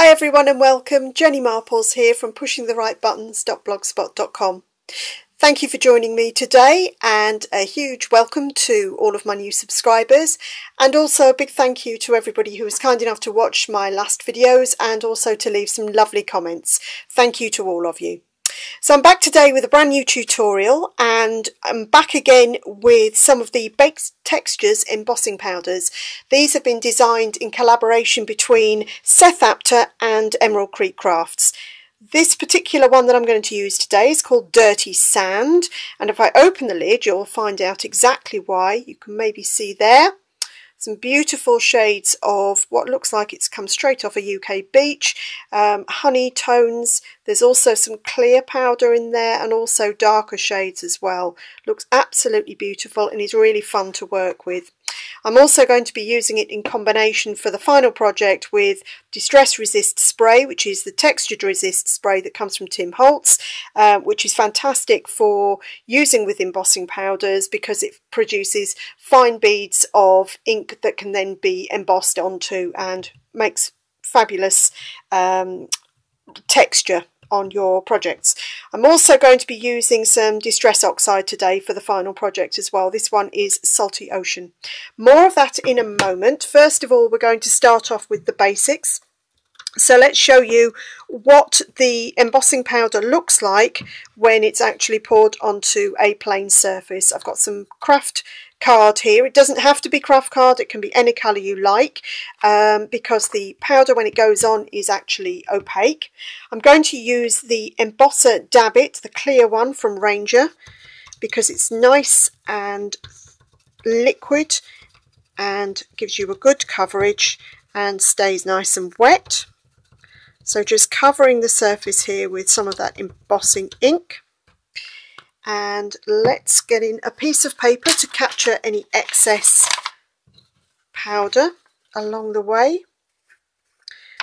Hi everyone and welcome. Jenny Marples here from pushingtherightbuttons.blogspot.com. Thank you for joining me today, and a huge welcome to all of my new subscribers, and also a big thank you to everybody who was kind enough to watch my last videos and also to leave some lovely comments. Thank you to all of you. So I'm back today with a brand new tutorial, and I'm back again with some of the Baked Textures embossing powders. These have been designed in collaboration between Seth Apter and Emerald Creek Crafts. This particular one that I'm going to use today is called Dirty Sand, and if I open the lid you'll find out exactly why. You can maybe see there some beautiful shades of what looks like it's come straight off a UK beach, honey tones. There's also some clear powder in there and also darker shades as well. Looks absolutely beautiful and is really fun to work with. I'm also going to be using it in combination for the final project with Distress Resist Spray, which is the textured resist spray that comes from Tim Holtz, which is fantastic for using with embossing powders because it produces fine beads of ink that can then be embossed onto and makes fabulous texture on your projects. I'm also going to be using some Distress Oxide today for the final project as well. This one is Salty Ocean. More of that in a moment. First of all, we're going to start off with the basics. So let's show you what the embossing powder looks like when it's actually poured onto a plain surface. I've got some craft card here. It doesn't have to be craft card, it can be any colour you like, because the powder when it goes on is actually opaque. I'm going to use the Embosser Dab It, the clear one from Ranger, because it's nice and liquid and gives you a good coverage and stays nice and wet. So just covering the surface here with some of that embossing ink. And let's get in a piece of paper to capture any excess powder along the way.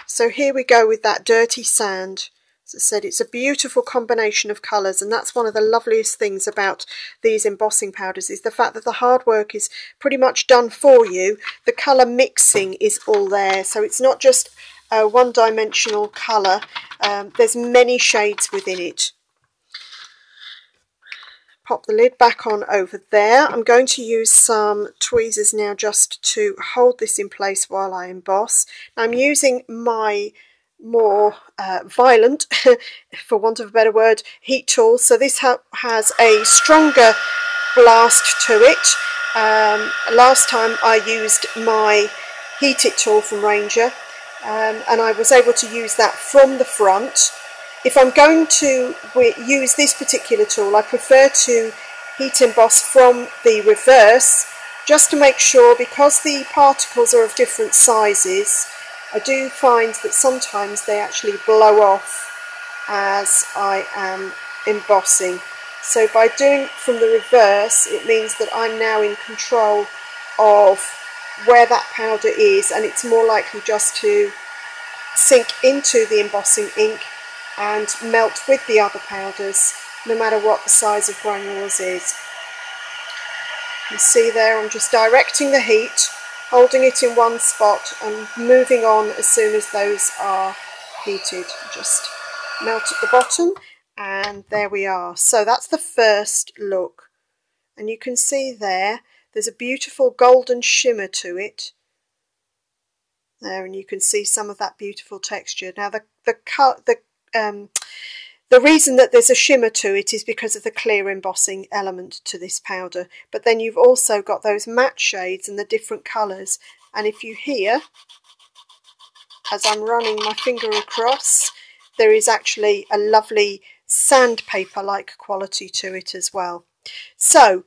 So here we go with that Dirty Sand. As I said, it's a beautiful combination of colours, and that's one of the loveliest things about these embossing powders, is the fact that the hard work is pretty much done for you. The colour mixing is all there, so it's not just a one-dimensional colour. There's many shades within it. Pop the lid back on over there. I'm going to use some tweezers now just to hold this in place while I emboss. I'm using my more violent, for want of a better word, heat tool. So this has a stronger blast to it. Last time I used my Heat It tool from Ranger, and I was able to use that from the front. If I'm going to use this particular tool, I prefer to heat emboss from the reverse, just to make sure, because the particles are of different sizes, I do find that sometimes they actually blow off as I am embossing. So by doing it from the reverse, it means that I'm now in control of where that powder is, and it's more likely just to sink into the embossing ink and melt with the other powders, no matter what the size of granules is. You can see there I'm just directing the heat, holding it in one spot and moving on as soon as those are heated. Just melt at the bottom, and there we are. So that's the first look, and you can see there's a beautiful golden shimmer to it there, and you can see some of that beautiful texture. Now the reason that there's a shimmer to it is because of the clear embossing element to this powder, but then you've also got those matte shades and the different colours, and if you hear as I'm running my finger across, there is actually a lovely sandpaper like quality to it as well. So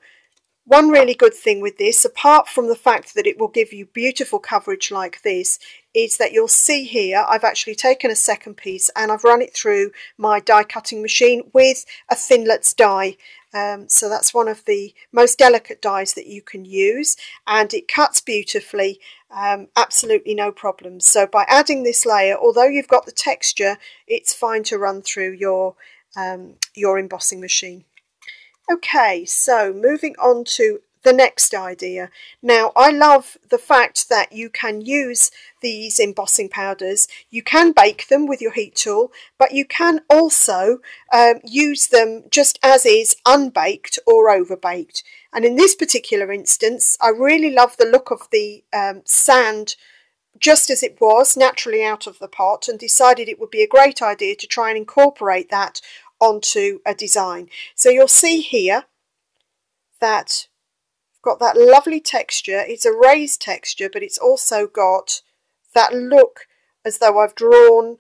one really good thing with this, apart from the fact that it will give you beautiful coverage like this, is that you'll see here I've actually taken a second piece and I've run it through my die cutting machine with a Thinlits die. So that's one of the most delicate dies that you can use, and it cuts beautifully, absolutely no problems. So by adding this layer, although you've got the texture, it's fine to run through your embossing machine. Okay, so moving on to the next idea. Now, I love the fact that you can use these embossing powders. You can bake them with your heat tool, but you can also use them just as is, unbaked or overbaked. And in this particular instance, I really love the look of the sand just as it was, naturally out of the pot, and decided it would be a great idea to try and incorporate that onto a design. So you'll see here that I've got that lovely texture. It's a raised texture, but it's also got that look as though I've drawn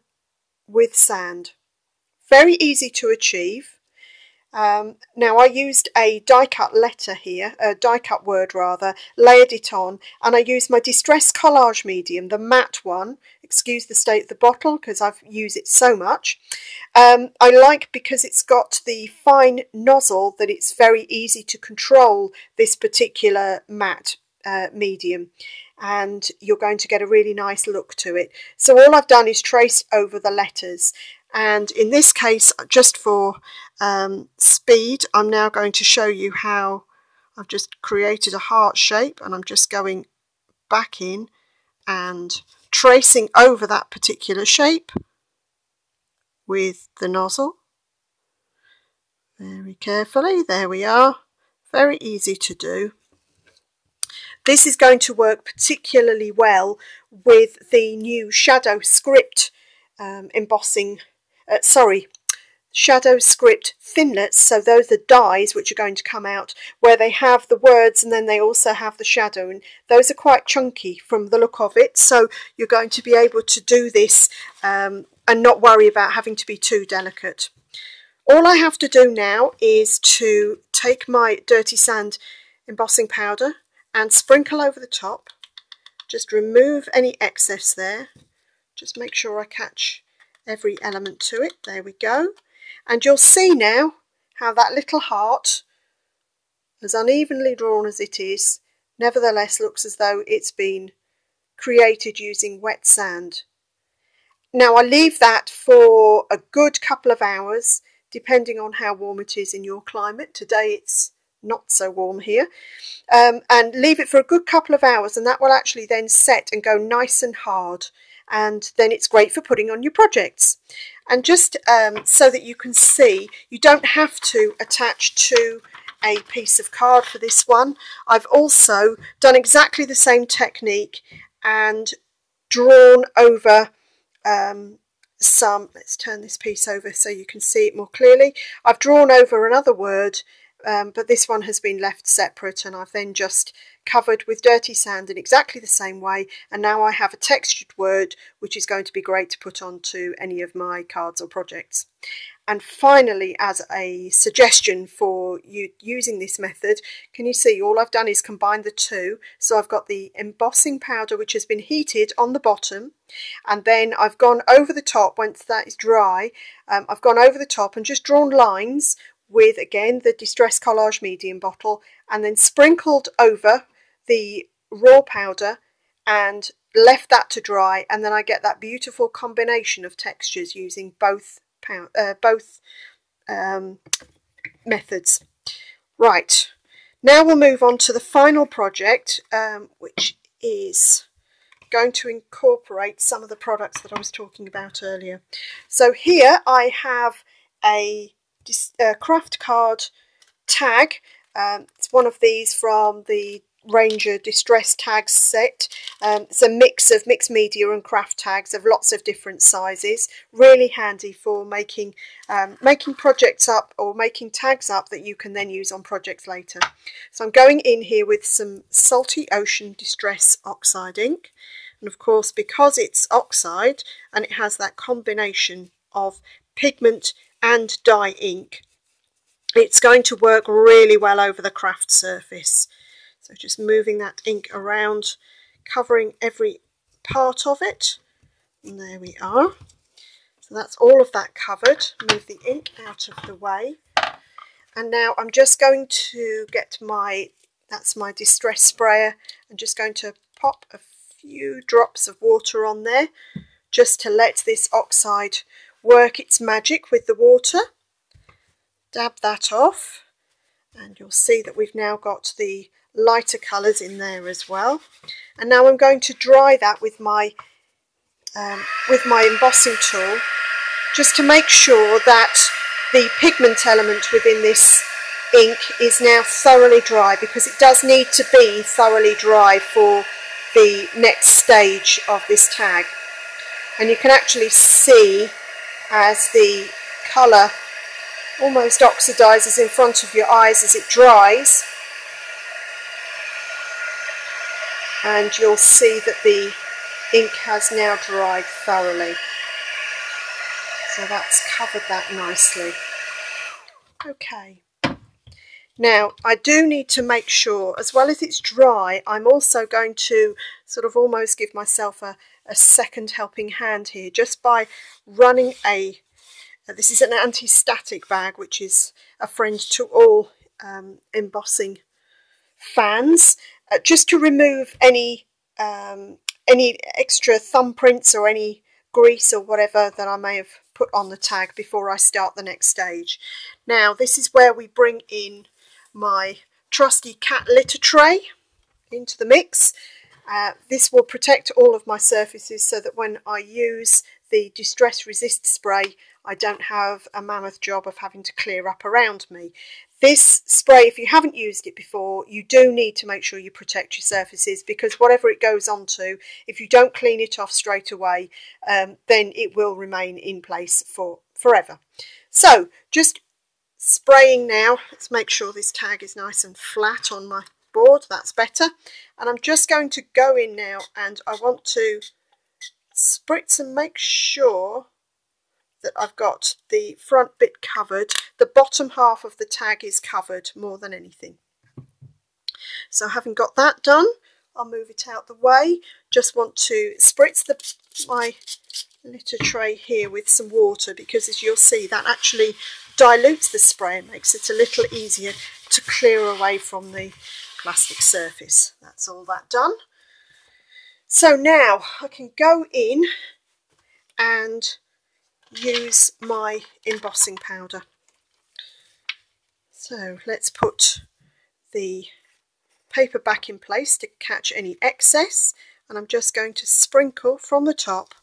with sand. Very easy to achieve. Now I used a die cut letter here, a die cut word rather, layered it on, and I used my Distress collage medium, the matte one. Excuse the state of the bottle because I've used it so much. I like because it's got the fine nozzle that it's very easy to control this particular matte medium, and you're going to get a really nice look to it. So all I've done is trace over the letters. And in this case, just for speed, I'm now going to show you how I've just created a heart shape, and I'm just going back in and tracing over that particular shape with the nozzle very carefully. There we are. Very easy to do. This is going to work particularly well with the new Shadow Script embossing Shadow Script thinlets. So those are dies which are going to come out where they have the words and then they also have the shadow, and those are quite chunky from the look of it, so you're going to be able to do this and not worry about having to be too delicate. All I have to do now is to take my dirty sand embossing powder and sprinkle over the top. Just remove any excess there. Just make sure I catch every element to it. There we go. And you'll see now how that little heart, as unevenly drawn as it is, nevertheless looks as though it's been created using wet sand. Now I leave that for a good couple of hours, depending on how warm it is in your climate. Today it's not so warm here. And leave it for a good couple of hours, and that will actually then set and go nice and hard, and then it's great for putting on your projects. And just so that you can see, you don't have to attach to a piece of card for this one. I've also done exactly the same technique and drawn over let's turn this piece over so you can see it more clearly. I've drawn over another word, but this one has been left separate, and I've then just covered with dirty sand in exactly the same way, and now I have a textured word which is going to be great to put onto any of my cards or projects. And finally, as a suggestion for you using this method, can you see all I've done is combine the two? So I've got the embossing powder which has been heated on the bottom, and then I've gone over the top once that is dry. I've gone over the top and just drawn lines with, again, the Distress Collage Medium bottle, and then sprinkled over the raw powder and left that to dry, and then I get that beautiful combination of textures using both methods. Right, now we'll move on to the final project, which is going to incorporate some of the products that I was talking about earlier. So here I have a craft card tag. It's one of these from the Ranger Distress tags set. It's a mix of mixed media and craft tags of lots of different sizes. Really handy for making projects up or making tags up that you can then use on projects later. So I'm going in here with some Salty Ocean Distress Oxide ink, and of course, because it's oxide and it has that combination of pigment and dye ink, it's going to work really well over the craft surface. So just moving that ink around, covering every part of it, and there we are. So that's all of that covered. Move the ink out of the way, and now I'm just going to get that's my distress sprayer, and just going to pop a few drops of water on there just to let this oxide work its magic with the water. Dab that off, and you'll see that we've now got the lighter colours in there as well. And now I'm going to dry that with my embossing tool, just to make sure that the pigment element within this ink is now thoroughly dry, because it does need to be thoroughly dry for the next stage of this tag. And you can actually see as the colour almost oxidises in front of your eyes as it dries, and you'll see that the ink has now dried thoroughly. So that's covered that nicely. Okay. Now I do need to make sure, as well as it's dry, I'm also going to sort of almost give myself a second helping hand here, just by running this is an anti-static bag, which is a friend to all embossing fans, just to remove any extra thumbprints or any grease or whatever that I may have put on the tag before I start the next stage. Now this is where we bring in my trusty cat litter tray into the mix. This will protect all of my surfaces so that when I use the Distress Resist spray, I don't have a mammoth job of having to clear up around me. This spray, if you haven't used it before, you do need to make sure you protect your surfaces, because whatever it goes onto, if you don't clean it off straight away, then it will remain in place for forever. So just spraying now. Let's make sure this tag is nice and flat on my board. That's better. And I'm just going to go in now, and I want to spritz and make sure that I've got the front bit covered. The bottom half of the tag is covered more than anything. So having got that done, I'll move it out the way. Just want to spritz my litter tray here with some water, because as you'll see, that actually dilutes the spray and makes it a little easier to clear away from the plastic surface. That's all that done. So now I can go in and use my embossing powder. So let's put the paper back in place to catch any excess, and I'm just going to sprinkle from the top,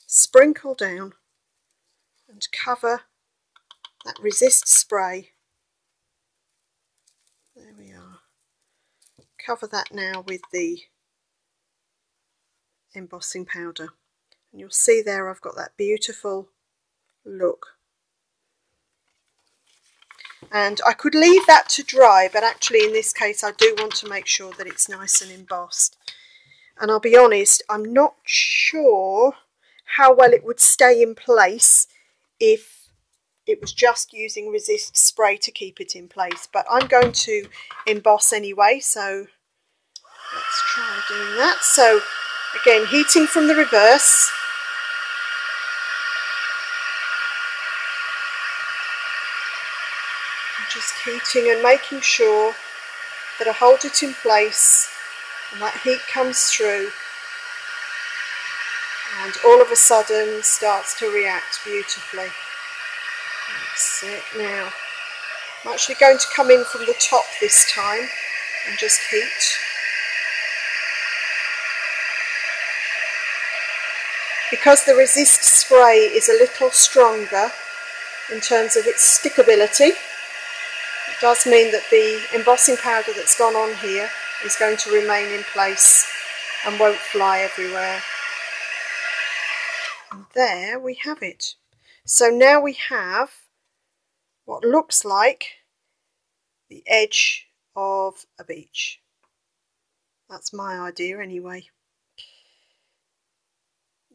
sprinkle down and cover that resist spray. There we are. Cover that now with the embossing powder, and you'll see there I've got that beautiful look. And I could leave that to dry, but actually in this case I do want to make sure that it's nice and embossed. And I'll be honest, I'm not sure how well it would stay in place if it was just using resist spray to keep it in place, but I'm going to emboss anyway, so let's try doing that. So again, heating from the reverse. Just heating and making sure that I hold it in place and that heat comes through, and all of a sudden starts to react beautifully. That's it. Now I'm actually going to come in from the top this time and just heat. Because the resist spray is a little stronger in terms of its stickability, it does mean that the embossing powder that's gone on here is going to remain in place and won't fly everywhere. And there we have it. So now we have what looks like the edge of a beach. That's my idea anyway.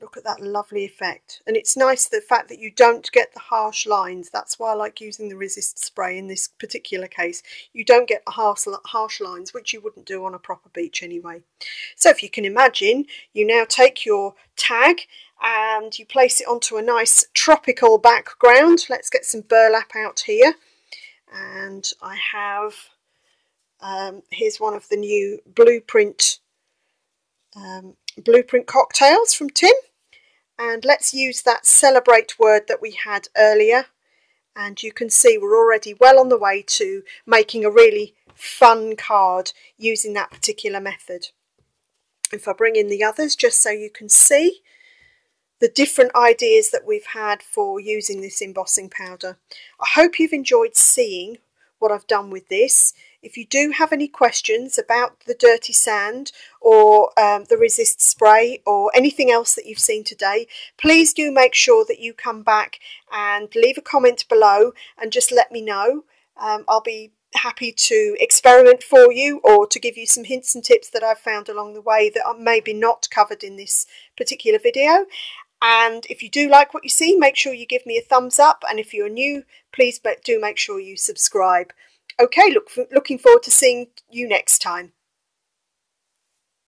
Look at that lovely effect. And it's nice the fact that you don't get the harsh lines. That's why I like using the resist spray in this particular case. You don't get the harsh lines, which you wouldn't do on a proper beach anyway. So if you can imagine, you now take your tag and you place it onto a nice tropical background. Let's get some burlap out here. And I have, here's one of the new blueprint cocktails from Tim. And let's use that celebrate word that we had earlier. And you can see we're already well on the way to making a really fun card using that particular method. If I bring in the others just so you can see the different ideas that we've had for using this embossing powder. I hope you've enjoyed seeing what I've done with this. If you do have any questions about the dirty sand or the resist spray or anything else that you've seen today, please do make sure that you come back and leave a comment below and just let me know. I'll be happy to experiment for you or to give you some hints and tips that I've found along the way that are maybe not covered in this particular video. And if you do like what you see, make sure you give me a thumbs up, and if you're new, please do make sure you subscribe. Okay, looking forward to seeing you next time.